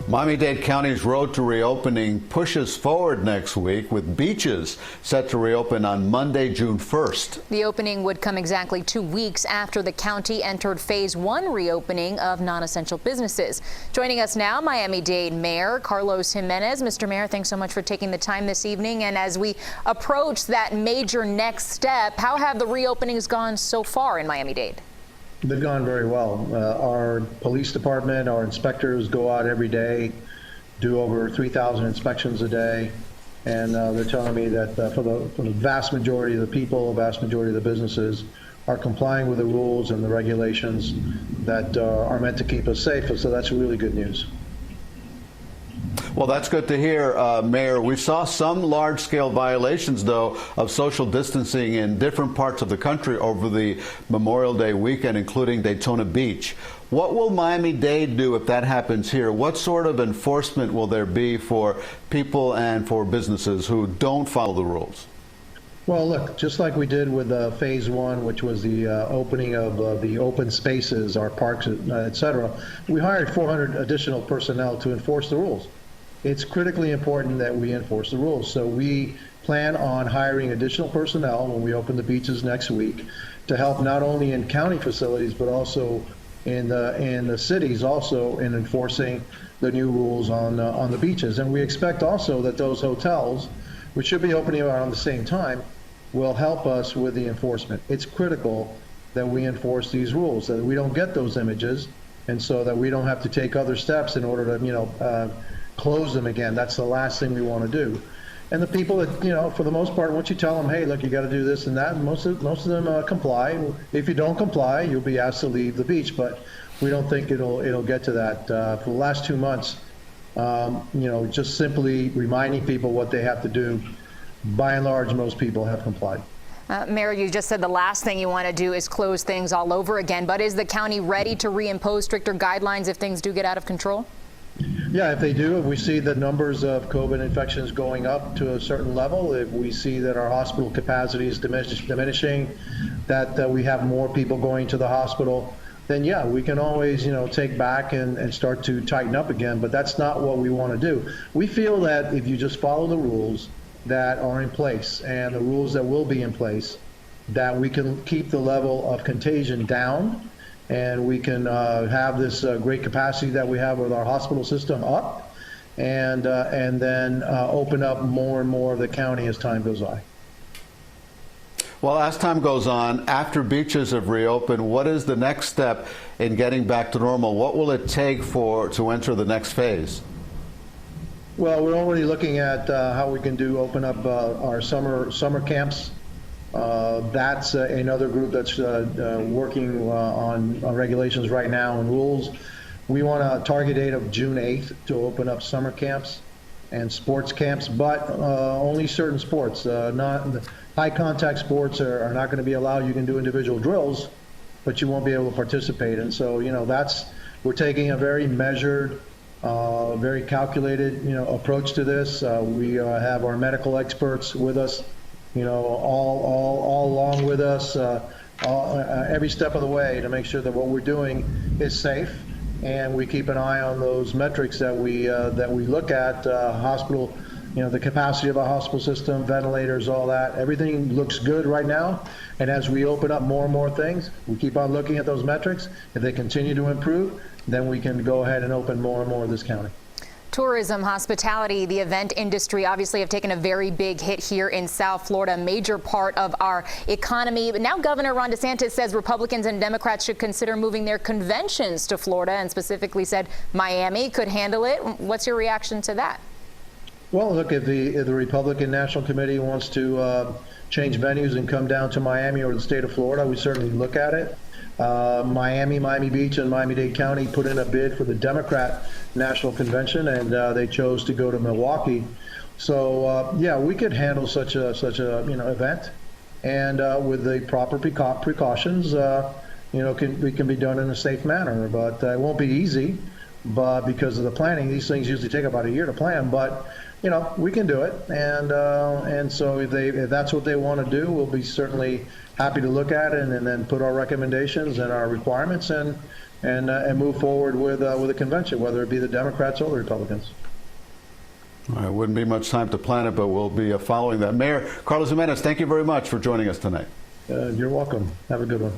Miami-Dade County's road to reopening pushes forward next week, with beaches set to reopen on Monday, June 1st. The opening would come exactly 2 weeks after the county entered phase 1 reopening of non-essential businesses. Joining us now, Miami-Dade Mayor Carlos Gimenez. Mr. Mayor, thanks so much for taking the time this evening. And as we approach that major next step, how have the reopenings gone so far in Miami-Dade? They've gone very well. Our police department, our inspectors go out every day, do over 3,000 inspections a day, and they're telling me that for the vast majority of the people, the vast majority of the businesses are complying with the rules and the regulations that are meant to keep us safe. So that's really good news. Well, that's good to hear, Mayor. We saw some large-scale violations, though, of social distancing in different parts of the country over the Memorial Day weekend, including Daytona Beach. What will Miami-Dade do if that happens here? What sort of enforcement will there be for people and for businesses who don't follow the rules? Well, look, just like we did with phase 1, which was the opening of the open spaces, our parks, et cetera, we hired 400 additional personnel to enforce the rules. It's critically important that we enforce the rules. So we plan on hiring additional personnel when we open the beaches next week to help not only in county facilities, but also in the cities, also in enforcing the new rules on the beaches. And we expect also that those hotels, which should be opening around the same time, will help us with the enforcement. It's critical that we enforce these rules, that we don't get those images, and so that we don't have to take other steps in order to, close them again. That's the last thing we want to do. And the people that, for the most part, once you tell them, hey, look, you got to do this and that, most of them comply. If you don't comply, you'll be asked to leave the beach. But we don't think it'll get to that. For the last 2 months, just simply reminding people what they have to do. By and large, most people have complied. Mayor, you just said the last thing you want to do is close things all over again. But is the county ready to reimpose stricter guidelines if things do get out of control? Yeah, if they do, if we see the numbers of COVID infections going up to a certain level, if we see that our hospital capacity is diminishing, that we have more people going to the hospital, then yeah, we can always, take back and start to tighten up again. But that's not what we want to do. We feel that if you just follow the rules that are in place and the rules that will be in place, that we can keep the level of contagion down, and we can have this great capacity that we have with our hospital system up, and then open up more and more of the county as time goes by. Well, as time goes on, after beaches have reopened, what is the next step in getting back to normal? What will it take to enter the next phase? Well, we're already looking at how we can open up our summer camps. That's another group that's working on regulations right now and rules. We want a target date of June 8th to open up summer camps and sports camps, but only certain sports. Not high contact sports are not going to be allowed. You can do individual drills, but you won't be able to participate. And so, we're taking a very measured, very calculated, approach to this. We have our medical experts with us, all along with us, every step of the way, to make sure that what we're doing is safe, and we keep an eye on those metrics that we look at. Hospital, the capacity of our hospital system, ventilators, all that. Everything looks good right now, and as we open up more and more things, we keep on looking at those metrics. If they continue to improve, then we can go ahead and open more and more of this county. Tourism, hospitality, the event industry obviously have taken a very big hit here in South Florida, a major part of our economy. But now Governor Ron DeSantis says Republicans and Democrats should consider moving their conventions to Florida, and specifically said Miami could handle it. What's your reaction to that? Well, look, if the Republican National Committee wants to change venues and come down to Miami or the state of Florida, we certainly look at it. Miami Beach and Miami-Dade County put in a bid for the Democrat National Convention, and they chose to go to Milwaukee. So yeah, we could handle such a event, and with the proper precautions, we can be done in a safe manner. But it won't be easy, but because of the planning, these things usually take about a year to plan. But we can do it, and so if that's what they want to do, we'll be certainly happy to look at it and then put our recommendations and our requirements, and and move forward with a convention, whether it be the Democrats or the Republicans. All right, wouldn't be much time to plan it, but we'll be following that. Mayor Carlos Gimenez, thank you very much for joining us tonight. You're welcome. Have a good one.